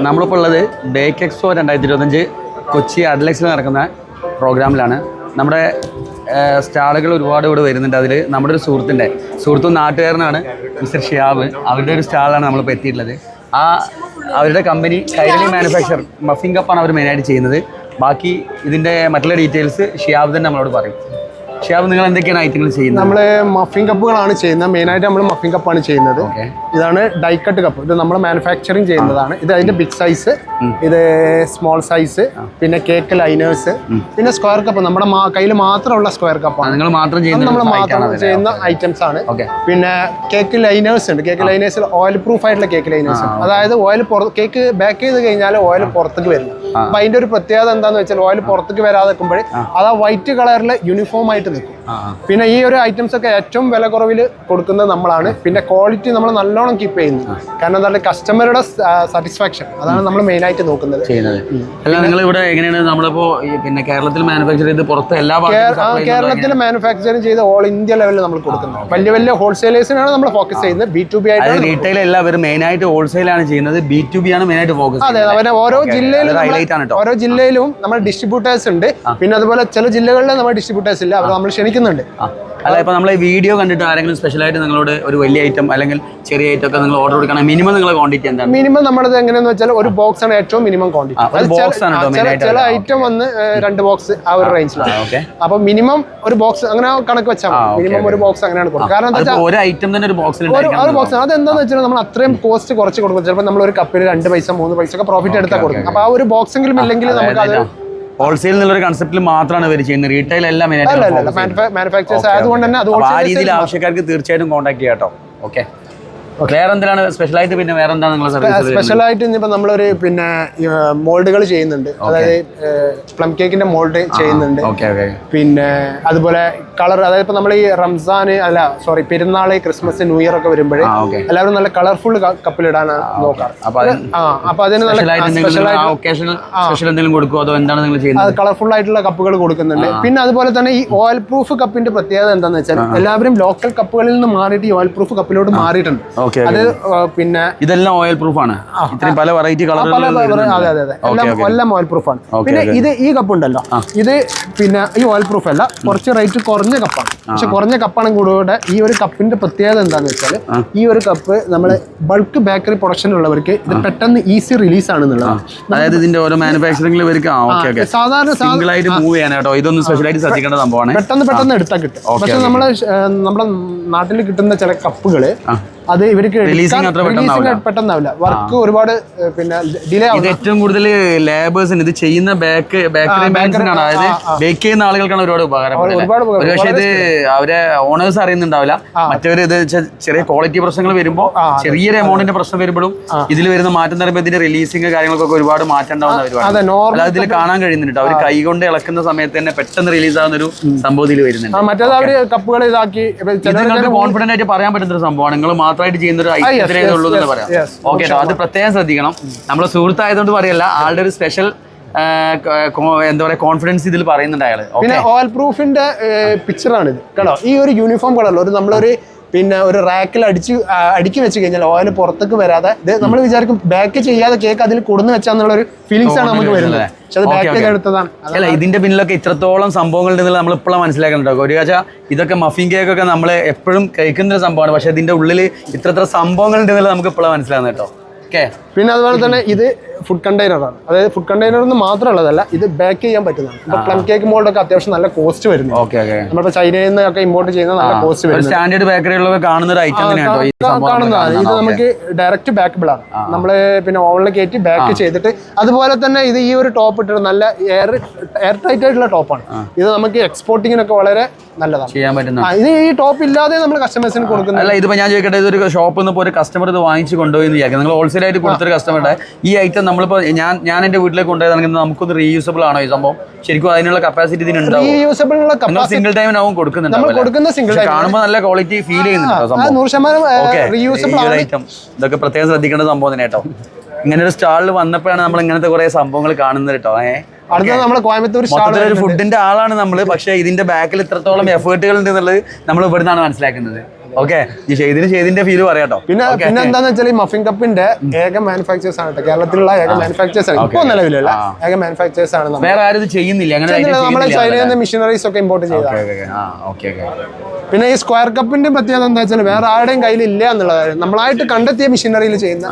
നമ്മളിപ്പോൾ ഉള്ളത് bake expo 2025 Kochi അഡ്ലക്സിൽ നടക്കുന്ന പ്രോഗ്രാമിലാണ്. നമ്മുടെ സ്റ്റാളുകൾ ഒരുപാട് ഇവിടെ വരുന്നുണ്ട്. അതിൽ നമ്മുടെ ഒരു സുഹൃത്തും നാട്ടുകാരനാണ് മിസ്റ്റർ ഷിയാബ്. അവരുടെ ഒരു സ്റ്റാളാണ് നമ്മളിപ്പോൾ എത്തിയിട്ടുള്ളത്. അവരുടെ കമ്പനി കൈരളി മാനുഫാക്ചർ മഫിൻ കപ്പാണ് അവർ മെയിനായിട്ട് ചെയ്യുന്നത്. ബാക്കി ഇതിൻ്റെ മറ്റുള്ള ഡീറ്റെയിൽസ് ഷിയാബ് തന്നെ നമ്മളോട് പറയും. ഷിയാബ്, നിങ്ങൾ എന്തൊക്കെയാണ് ഐറ്റങ്ങൾ ചെയ്യുന്നത്? നമ്മൾ മഫിൻ കപ്പുകളാണ് ചെയ്യുന്നത്. മെയിനായിട്ട് നമ്മൾ മഫിൻ കപ്പാണ് ചെയ്യുന്നത്. ഇതാണ് ഡൈക്കട്ട് കപ്പ്. ഇത് നമ്മൾ മാനുഫാക്ചറിങ് ചെയ്യുന്നതാണ്. ഇത് അതിന്റെ ബിഗ് സൈസ്, ഇത് സ്മോൾ സൈസ്, പിന്നെ കേക്ക് ലൈനേഴ്സ്, പിന്നെ സ്ക്വയർ കപ്പ്. നമ്മുടെ കയ്യിൽ മാത്രമുള്ള സ്ക്വയർ കപ്പാണ്. നിങ്ങൾ മാത്രം ചെയ്യുന്ന ഐറ്റംസ് ആണ്. പിന്നെ കേക്ക് ലൈനേഴ്സ് ഉണ്ട്. കേക്ക് ലൈനേഴ്സിൽ ഓയിൽ പ്രൂഫ് ആയിട്ടുള്ള കേക്ക് ലൈനേഴ്സ് ഉണ്ട്. അതായത് കേക്ക് ബേക്ക് ചെയ്ത് കഴിഞ്ഞാൽ ഓയിൽ പുറത്തേക്ക് വരില്ല. അപ്പൊ അതിന്റെ ഒരു പ്രത്യേകത എന്താന്ന് വെച്ചാൽ ഓയിൽ പുറത്തേക്ക് വരാതെ നിൽക്കുമ്പോൾ അത് ആ വൈറ്റ് കളറിൽ യൂണിഫോം ആയിട്ട് നിൽക്കും. പിന്നെ ഈ ഒരു ഐറ്റംസ് ഒക്കെ ഏറ്റവും വില കുറവിൽ കൊടുക്കുന്നത് നമ്മളാണ്. പിന്നെ ക്വാളിറ്റി നമ്മൾ നല്ലോണം കീപ്പ് ചെയ്യുന്നു. കാരണം എന്താ, കസ്റ്റമറുടെ സാറ്റിസ്ഫാക്ഷൻ അതാണ് നമ്മൾ മെയിൻ ആയിട്ട് നോക്കുന്നത്. നിങ്ങൾ ഇവിടെ എങ്ങനെയാണ് നമ്മളിപ്പോ പിന്നെ കേരളത്തിൽ മാനുഫാക്ചർ ചെയ്ത് പുറത്ത് കേരളത്തിൽ മാനുഫാക്ചറിങ് ചെയ്ത് ഓൾ ഇന്ത്യ ലെവലിൽ നമ്മൾ കൊടുക്കുന്നത്. വലിയ വലിയ ഹോൾസെയിലേഴ്സിനാണ് നമ്മൾ ഫോക്കസ് ചെയ്യുന്നത്. B2B ആയിട്ട് റീറ്റെയിൽ എല്ലാവരും മെയിൻ ആയിട്ട് ഹോൾസെയിൽ ആണ് ചെയ്യുന്നത്. B2B ആണ് മെയിൻ ആയിട്ട് ഫോക്കസ്. അതെ, അവരെ ഓരോ ജില്ലയിലും നമ്മൾ ഡിസ്ട്രിബ്യൂട്ടേഴ്സ് ഉണ്ട്. പിന്നെ അതുപോലെ ചില ജില്ലകളിൽ നമ്മൾ ഡിസ്ട്രിബ്യൂട്ടേഴ്സ് ഇല്ല, അവർ നമ്മൾ ക്ഷണിക്കുന്നുണ്ട്. അല്ല, ഇപ്പൊ നമ്മളെ വീഡിയോ കണ്ടിട്ട് ആരെങ്കിലും സ്പെഷ്യലായിട്ട് നിങ്ങളോട് ഒരു വലിയ ഐറ്റം അല്ലെങ്കിൽ ചെറിയ ഐറ്റം ഒക്കെ നിങ്ങൾ ഓർഡർ കൊടുക്കണം, മിനിമം നിങ്ങളെ ക്വാണ്ടിറ്റി എന്താണ്? മിനിമം നമ്മളത് എങ്ങനെയാന്ന് വെച്ചാൽ ഒരു ബോക്സ് ആണ് ഏറ്റവും മിനിമം ക്വാണ്ടിറ്റി. ചില ഐറ്റം വന്ന് 2 ബോക്സ് ആ ഒരു റേഞ്ചിലാണ്. അപ്പൊ മിനിമം ഒരു ബോക്സ് അങ്ങനെ കണക്ക് വെച്ചാൽ മിനിമം ഒരു ബോക്സ് അങ്ങനെയാണ് കൊടുക്കുക. കാരണം എന്താ വെച്ചാൽ ഒരു ഐറ്റം തന്നെ ഒരു ബോക്സിൽ ബോക്സ് അതെന്താന്ന് വെച്ചാൽ നമ്മൾ അത്രയും കോസ്റ്റ് കുറച്ച് കൊടുക്കും. ചിലപ്പോൾ നമ്മൾ ഒരു കപ്പിന് 2 പൈസ 3 പൈസ ഒക്കെ പ്രോഫിറ്റ് എടുത്താൽ കൊടുക്കും. അപ്പൊ ആ ഒരു ബോക്സ് എങ്കിലും ഇല്ലെങ്കിൽ നമുക്ക് അത് ഹോൾസെയിൽ എന്നുള്ള കൺസെപ്റ്റിൽ മാത്രമാണ് ഇവർ ചെയ്യുന്നത്. റീറ്റെയിൽ എല്ലാം മാനുഫാക്ചേഴ്സ് ആയതുകൊണ്ട് തന്നെ ആ രീതിയിൽ ആവശ്യക്കാർക്ക് തീർച്ചയായിട്ടും കോൺടാക്ട് ചെയ്യാം കേട്ടോ. ഓക്കെ, വേറെ എന്താണ് സ്പെഷ്യലായിട്ട്? പിന്നെ വേറെ എന്താണ് നിങ്ങൾ സ്പെഷ്യലായിട്ട് ഇനിയിപ്പോൾ നമ്മളൊരു പിന്നെ മോൾഡുകൾ ചെയ്യുന്നുണ്ട്. അതായത് പ്ലം കേക്കിന്റെ മോൾഡ് ചെയ്യുന്നുണ്ട്. പിന്നെ അതുപോലെ കളർ, അതായത് ഇപ്പൊ നമ്മൾ ഈ റംസാൻ പെരുന്നാള്, ക്രിസ്മസ്, ന്യൂ ഇയർ ഒക്കെ വരുമ്പോൾ എല്ലാവരും നല്ല കളർഫുൾ കപ്പിലിടാനാണ് നോക്കാറ്. അപ്പൊ അതിന് കളർഫുൾ ആയിട്ടുള്ള കപ്പുകൾ കൊടുക്കുന്നുണ്ട്. പിന്നെ അതുപോലെ തന്നെ ഈ ഓയിൽ പ്രൂഫ് കപ്പിന്റെ പ്രത്യേകത എന്താണെന്ന് വെച്ചാൽ എല്ലാവരും ലോക്കൽ കപ്പുകളിൽ നിന്ന് മാറിയിട്ട് ഈ ഓയിൽ പ്രൂഫ് കപ്പിലോട്ട് മാറിയിട്ടുണ്ട്. അത് പിന്നെ ഇതെല്ലാം ഓയിൽ പ്രൂഫ് ആണ്. പല വെറൈറ്റി കളർ. എല്ലാം ഓയിൽ പ്രൂഫ് ആണ്. പിന്നെ ഈ കപ്പ് ഉണ്ടല്ലോ, ഇത് പിന്നെ ഈ ഓയിൽ പ്രൂഫ് അല്ല, കുറച്ച് റേറ്റ് കുറഞ്ഞ കപ്പാണ്. പക്ഷെ കുറഞ്ഞ കപ്പാണ് കൂടെ. ഈ ഒരു കപ്പിന്റെ പ്രത്യേകത എന്താണെന്ന് വെച്ചാൽ ഈ ഒരു കപ്പ് നമ്മള് ബൾക്ക് ബേക്കറി പ്രൊഡക്ഷൻ ഉള്ളവർക്ക് ഇത് പെട്ടെന്ന് ഈസി റിലീസ് ആണെന്നുള്ളതാണ്. അതായത് ഇതിന്റെ ഓരോ മാനുഫാക്ചറിംഗിൽ സാധാരണ മൂവ് ചെയ്യാനാട്ടോ ഇതൊന്നും സ്പെഷ്യലായിട്ട് ശ്രദ്ധിക്കേണ്ട സംഭവമാണ്. പെട്ടെന്ന് എടുത്താൽ കിട്ടും. പക്ഷെ നമ്മുടെ നാട്ടിൽ കിട്ടുന്ന ചില കപ്പുകള് അത് ഇവർക്ക് പെട്ടെന്നാവില്ല. വർക്ക് ഒരുപാട് പിന്നെ ഡിലേ ആവും. ഏറ്റവും കൂടുതൽ ലേബേഴ്സിന് ഇത് ചെയ്യുന്ന ബേക്കറി മാൻസിനാണ്, അതായത് ബേക്ക് ചെയ്യുന്ന ആളുകൾക്കാണ് ഒരുപാട് ഉപകാരപ്പെടുന്നത്. പക്ഷേ ഇത് അവരെ ഓണേഴ്സ് അറിയുന്നുണ്ടാവില്ല. മറ്റവര് ഇത് ചെറിയ ക്വാളിറ്റി പ്രശ്നങ്ങൾ വരുമ്പോൾ, ചെറിയൊരു എമൗണ്ടിന്റെ പ്രശ്നം വരുമ്പോഴും ഇതിൽ വരുന്ന മാറ്റം തരുമ്പോൾ ഇതിന്റെ റിലീസിങ് കാര്യങ്ങൾക്കൊക്കെ ഒരുപാട് മാറ്റം ഉണ്ടാവുന്ന പരിപാടി. അതിൽ കാണാൻ കഴിയുന്നുണ്ട്. അവർ കൈ കൊണ്ട് ഇളക്കുന്ന സമയത്ത് തന്നെ പെട്ടെന്ന് റിലീസ് ആവുന്ന ഒരു സംഭവം ഇതിൽ വരുന്നുണ്ട്. മറ്റേത് അവര് കപ്പുകൾ ഇതാക്കി കോൺഫിഡന്റ് ആയിട്ട് പറയാൻ പറ്റുന്ന ഒരു സംഭവമാണ്. നിങ്ങൾ മാത്രമായിട്ട് ചെയ്യുന്ന ഒരു ഐറ്റത്തിലേ ഉള്ളൂ എന്ന് പറയാം. ഓക്കെ, അത് പ്രത്യേകം ശ്രദ്ധിക്കണം. നമ്മളെ സുഹൃത്തായതുകൊണ്ട് പറയല്ല, ആളുടെ ഒരു സ്പെഷ്യൽ എന്താ പറയാ കോൺഫിഡൻസ് ഇതിൽ പറയുന്നുണ്ട് അയാള്. പിന്നെ ഓയിൽ പ്രൂഫിന്റെ പിക്ചറാണ് ഇത് കേട്ടോ. ഈ ഒരു യൂണിഫോം കളറിൽ നമ്മളൊരു പിന്നെ ഒരു റാക്കിൽ അടുക്കി വെച്ച് കഴിഞ്ഞാൽ ഓയിൽ പുറത്തേക്ക് വരാതെ, ഇത് നമ്മൾ വിചാരിക്കും ബേക്ക് ചെയ്യാതെ കേക്ക് അതിൽ കൊടുന്ന് വെച്ചാന്നുള്ള ഒരു ഫീലിംഗ്സ് ആണ് നമുക്ക് വരുന്നത്. പക്ഷെ അത് ബേക്ക് ചെയ്തെടുത്തതാണ്. അല്ല, ഇതിന്റെ പിന്നിലൊക്കെ ഇത്രത്തോളം സംഭവങ്ങൾ ഉണ്ടെന്നുള്ള നമ്മൾ ഇപ്പോഴും മനസ്സിലാക്കുന്നുണ്ടോ? ഒരു കാഴ്ച ഇതൊക്കെ മഫിൻ കേക്കൊക്കെ നമ്മൾ എപ്പോഴും കഴിക്കുന്ന ഒരു സംഭവമാണ്. പക്ഷെ ഇതിന്റെ ഉള്ളിൽ ഇത്ര സംഭവങ്ങൾ ഉണ്ടെന്നുള്ള നമുക്ക് ഇപ്പോഴും മനസ്സിലാകുന്നത് കേട്ടോ. ഓക്കെ, പിന്നെ അതുപോലെ തന്നെ ഇത് ഫുഡ് കണ്ടെയ്നറാണ്. അതായത് ഫുഡ് കണ്ടെയ്നർ എന്ന് മാത്രമുള്ളതല്ല, ഇത് ബേക്ക് ചെയ്യാൻ പറ്റുന്നതാണ്. ഇപ്പൊ പ്ലം കേക്ക് മോൾഡൊക്കെ അത്യാവശ്യം നല്ല കോസ്റ്റ് വരുന്നു. നമ്മളിപ്പോ ചൈനയിൽ നിന്നൊക്കെ ഇമ്പോർട്ട് ചെയ്യുന്ന നല്ല കോസ്റ്റ് വരുന്നത്. സ്റ്റാൻഡേർഡ് ബേക്കറികളിലൊക്കെ കാണുന്ന ഒരു ഐറ്റം കാണുന്നതാണ്. ഇത് നമുക്ക് ഡയറക്റ്റ് ബാക്കബിൾ ആണ്. നമ്മള് പിന്നെ ഓവനിൽ കയറ്റി ബാക്ക് ചെയ്തിട്ട്, അതുപോലെ തന്നെ ഇത് ഈ ഒരു ടോപ്പ് ഇട്ടിട്ട് നല്ല എയർ ടൈറ്റ് ആയിട്ടുള്ള ടോപ്പാണ്. ഇത് നമുക്ക് എക്സ്പോർട്ടിങ്ങിനൊക്കെ വളരെ നല്ലതാണ്, ചെയ്യാൻ പറ്റുന്ന. ഇത് ഈ ടോപ്പ് ഇല്ലാതെ നമ്മൾ കസ്റ്റമേഴ്സിന് കൊടുക്കുന്നത്. അല്ല, ഇതിപ്പോ ഞാൻ ചോദിക്കട്ടെ, ഇതൊരു ഷോപ്പിൽ നിന്ന് ഒരു കസ്റ്റമർ ഇത് വാങ്ങിച്ച് കൊണ്ടുപോയി വിചാരിക്കും, നിങ്ങൾ ഹോൾസെയിൽ ആയിട്ട് കൊടുത്തൊരു കസ്റ്റമറുടെ ഈ ഐറ്റം നമ്മളിപ്പോ ഞാൻ എന്റെ വീട്ടിലേക്ക് കൊണ്ടുപോയി നമുക്കൊന്ന് റീയൂസബിൾ ആണോ ഈ സംഭവം? ശരിക്കും അതിനുള്ള കപ്പാസിറ്റി ഇതിനുണ്ടാവും. സിംഗിൾ ടൈമിനാവും കൊടുക്കുന്നുണ്ട്. കാണുമ്പോൾ നല്ല ക്വാളിറ്റി ഫീൽ ചെയ്യുന്നുണ്ട്. ഇതൊക്കെ പ്രത്യേകം ശ്രദ്ധിക്കേണ്ട സംഭവം തന്നെ കേട്ടോ. ഇങ്ങനെ ഒരു സ്റ്റാളിൽ വന്നപ്പോഴാണ് നമ്മൾ ഇങ്ങനത്തെ കുറെ സംഭവങ്ങൾ കാണുന്നത് കേട്ടോ. ഒരു ഫുഡിന്റെ ആളാണ് നമ്മള്, പക്ഷെ ഇതിന്റെ ബാക്കിൽ ഇത്രത്തോളം എഫേർട്ടുകൾ ഉണ്ട് എന്നുള്ളത് നമ്മൾ ഇവിടുന്നാണ് മനസ്സിലാക്കുന്നത്. ഓക്കെ ഈ ഷെയ്ദിന്റെ ഫീല് പറയാട്ടോ. പിന്നെ എന്താന്ന് വെച്ചാൽ ഈ മഫിൻ കപ്പിന്റെ ഏക മാനുഫാക്ചേഴ്സ് ആണ് കേരളത്തിലുള്ള ഏക മാനുഫാക്ചേഴ്സ് ആണ് ഇപ്പൊ നിലവിലുള്ള ഏക മാനുഫാക്ചേഴ്സ് ആണ്. വേറെ ആരും ഇത് ചെയ്യുന്നില്ല നമ്മളെ ചൈനയിൽ നിന്ന് മെഷീനറീസ് ഒക്കെ ഇമ്പോർട്ട് ചെയ്തതാണ്. പിന്നെ ഈ സ്ക്വയർ കപ്പിന്റെ പ്രത്യേകത എന്താ വെച്ചാൽ വേറെ ആരുടെയും കയ്യിൽ ഇല്ല എന്നുള്ളതാണ്. നമ്മളായിട്ട് കണ്ടെത്തിയ മെഷീനറിയിൽ ചെയ്യുന്ന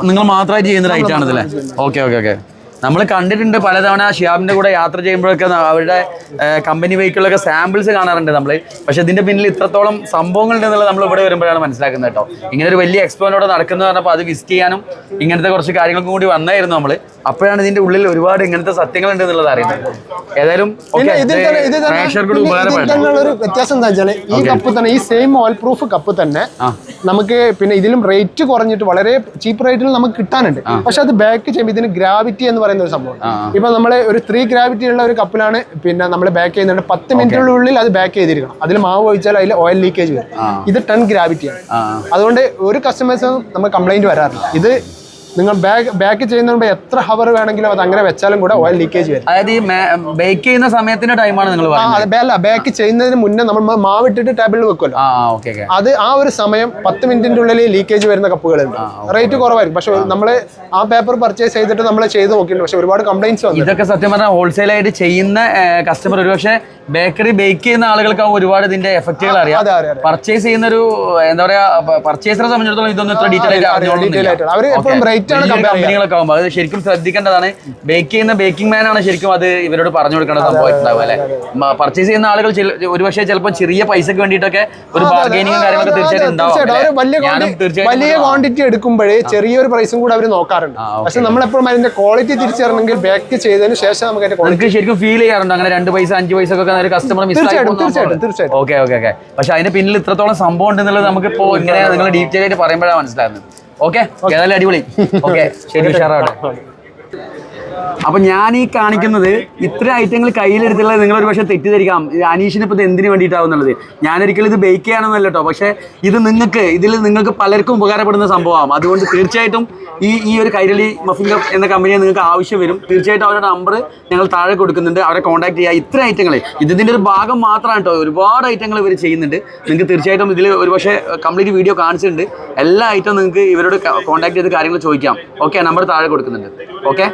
നിങ്ങൾ മാത്രമായിട്ട് ചെയ്യുന്ന ഒരു ഐറ്റം ആണല്ലേ? Okay okay okay. നമ്മൾ കണ്ടിട്ടുണ്ട് പലതവണ ഷിയാബിന്റെ കൂടെ യാത്ര ചെയ്യുമ്പോഴൊക്കെ അവരുടെ കമ്പനി വെഹിക്കിളൊക്കെ സാമ്പിൾസ് കാണാറുണ്ട് നമ്മൾ. പക്ഷെ ഇതിന്റെ പിന്നിൽ ഇത്രത്തോളം സംഭവങ്ങളുണ്ട് എന്നുള്ളത് നമ്മൾ ഇവിടെ വരുമ്പോഴാണ് മനസ്സിലാക്കുന്നത് കേട്ടോ. ഇങ്ങനെ ഒരു വലിയ എക്സ്പോനോടെ നടക്കുന്നത് പറഞ്ഞപ്പോൾ അത് വിസിറ്റ് ചെയ്യാനും ഇങ്ങനത്തെ കുറച്ച് കാര്യങ്ങൾക്കും കൂടി വന്നായിരുന്നു നമ്മൾ. അപ്പോഴാണ് ഇതിന്റെ ഉള്ളിൽ ഒരുപാട് ഇങ്ങനത്തെ സത്യങ്ങളുണ്ട് എന്നുള്ളത് അറിയുന്നത്. ഏതായാലും ഒരു വ്യത്യാസം എന്താ വെച്ചാൽ ഈ കപ്പ് തന്നെ ഈ സെയിം ഓയിൽ പ്രൂഫ് കപ്പ് തന്നെ നമുക്ക് പിന്നെ ഇതിലും റേറ്റ് കുറഞ്ഞിട്ട് വളരെ ചീപ്പ് റേറ്റിൽ നമുക്ക് കിട്ടാനുണ്ട്. പക്ഷെ അത് ബാക്ക് ചെയ്യുമ്പോൾ ഇതിന് ഗ്രാവിറ്റി എന്ന് പറയുന്ന ഒരു സംഭവം. ഇപ്പൊ നമ്മള് ഒരു 3 ഗ്രാവിറ്റി ഉള്ള ഒരു കപ്പിലാണ് പിന്നെ നമ്മൾ ബാക്ക് ചെയ്യുന്നുണ്ട്. 10 മിനിറ്റിനുള്ളിൽ അത് ബാക്ക് ചെയ്തിരിക്കണം. അതിൽ മാവ് ഒഴിച്ചാൽ അതിൽ ഓയിൽ ലീക്കേജ് വരും. ഇത് 10 ഗ്രാവിറ്റിയാണ്. അതുകൊണ്ട് ഒരു കസ്റ്റമേഴ്സും നമ്മൾ കംപ്ലൈന്റ് വരാറില്ല. ഇത് നിങ്ങൾ ബാക്ക് ചെയ്യുന്നതുകൊണ്ട് എത്ര ഹവർ വേണമെങ്കിലും അത് അങ്ങനെ വെച്ചാലും കൂടെ ഓയിൽ ലീക്കേജ് വരും. അതായത് ഈ ബേക്ക് ചെയ്യുന്ന സമയത്തിന്റെ ടൈമാണ് നിങ്ങൾ ബാക്ക് ചെയ്യുന്നതിന് മുന്നേ നമ്മൾ മാവ് ഇട്ടിട്ട് ടേബിളിൽ വെക്കുമല്ലോ, അത് ആ ഒരു സമയം 10 മിനിറ്റിന്റെ ഉള്ളിൽ ലീക്കേജ് വരുന്ന കപ്പുകളുണ്ട്. റേറ്റ് കുറവായിരിക്കും. പക്ഷെ നമ്മൾ ആ പേപ്പർ പർച്ചേസ് ചെയ്തിട്ട് നമ്മൾ ചെയ്ത് നോക്കിയിട്ടുണ്ട്. പക്ഷെ ഒരുപാട് കംപ്ലൈന്റ്സ് വന്നു. ഇതൊക്കെ സത്യം പറഞ്ഞാൽ ഹോൾസെയിൽ ആയിട്ട് ചെയ്യുന്ന കസ്റ്റമർ ഒരുപക്ഷെ ബേക്കറി ബേക്ക് ചെയ്യുന്ന ആളുകൾക്കാവും ഒരുപാട് ഇതിന്റെ എഫക്റ്റുകൾ അറിയാം. പർച്ചേസ് ചെയ്യുന്ന ഒരു എന്താ പറയാ പർച്ചേസറെ സംബന്ധിച്ചിടത്തോളം ഇതൊന്നും ഇത്ര ഡീറ്റെയിൽ ആയിട്ട് കമ്പനികളൊക്കെ ആകുമ്പോൾ അത് ശരിക്കും ശ്രദ്ധിക്കേണ്ടതാണ്. ബേക്ക് ചെയ്യുന്ന ബേക്കിംഗ് മാൻ ആണ് ശരിക്കും അത് ഇവരോട് പറഞ്ഞു കൊടുക്കേണ്ട സംഭവമായിട്ടുണ്ടാവും അല്ലെ. പർച്ചേസ് ചെയ്യുന്ന ആളുകൾ ഒരുപക്ഷെ ചിലപ്പോൾ ചെറിയ പൈസക്ക് വേണ്ടിയിട്ടൊക്കെ ഒരു ബാർഗൈനിങ്ങും കാര്യങ്ങളൊക്കെ തീർച്ചയായിട്ടും ഉണ്ടാവും. വലിയ ക്വാണ്ടിറ്റി എടുക്കുമ്പോഴേ ചെറിയൊരു പ്രൈസും കൂടെ അവർ നോക്കാറുണ്ട്. പക്ഷെ നമ്മളെപ്പോഴും അതിന്റെ ക്വാളിറ്റി തിരിച്ചറിയണമെങ്കിൽ ബേക്ക് ചെയ്തതിന് ശേഷം നമുക്ക് ശരിക്കും ഫീൽ ചെയ്യാറുണ്ട്. അങ്ങനെ 2 പൈസ 5 പൈസ ഒക്കെ customer miss. Okay okay okay. പക്ഷെ അതിന്റെ പിന്നിൽ ഇത്രത്തോളം സംഭവം ഉണ്ടെന്നുള്ളത് നമുക്കിപ്പോ ഇങ്ങനെ നിങ്ങൾ ഡീറ്റെയിൽ ആയിട്ട് പറയുമ്പോഴാണ് മനസ്സിലാകുന്നത്. ഓക്കെ, ഏതായാലും അടിപൊളി. ഓക്കെ, ശരി, ഉഷാറാവട്ടെ. അപ്പൊ ഞാൻ ഈ കാണിക്കുന്നത് ഇത്ര ഐറ്റങ്ങൾ കയ്യിലെടുത്തുള്ളത് നിങ്ങൾ ഒരു പക്ഷേ തെറ്റിദ്ധരിക്കാം. അനീഷിന് ഇപ്പോൾ ഇത് എന്തിനു വേണ്ടിയിട്ടാവും എന്നുള്ളത്. ഞാനൊരിക്കലും ഇത് ബേക്ക് ചെയ്യാനൊന്നുമല്ല കേട്ടോ. പക്ഷേ ഇതിൽ നിങ്ങൾക്ക് പലർക്കും ഉപകാരപ്പെടുന്ന സംഭവമാകും. അതുകൊണ്ട് തീർച്ചയായിട്ടും ഈ ഒരു കൈരളി മഫിൻ കപ്പ് എന്ന കമ്പനിയെ നിങ്ങൾക്ക് ആവശ്യം വരും. തീർച്ചയായിട്ടും അവരുടെ നമ്പർ ഞങ്ങൾ താഴെ കൊടുക്കുന്നുണ്ട്. അവരെ കോൺടാക്ട് ചെയ്യുക. ഇത്ര ഐറ്റങ്ങൾ ഇതിൻ്റെ ഒരു ഭാഗം മാത്രമാണ് കേട്ടോ. ഒരുപാട് ഐറ്റങ്ങൾ ഇവർ ചെയ്യുന്നുണ്ട്. നിങ്ങൾക്ക് തീർച്ചയായിട്ടും ഇതിൽ ഒരു പക്ഷേ കംപ്ലീറ്റ് വീഡിയോ കാണിച്ചിട്ടുണ്ട്. എല്ലാ ഐറ്റവും നിങ്ങൾക്ക് ഇവരോട് കോൺടാക്ട് ചെയ്ത് കാര്യങ്ങൾ ചോദിക്കാം. ഓക്കെ, നമ്പർ താഴെ കൊടുക്കുന്നുണ്ട്. ഓക്കെ.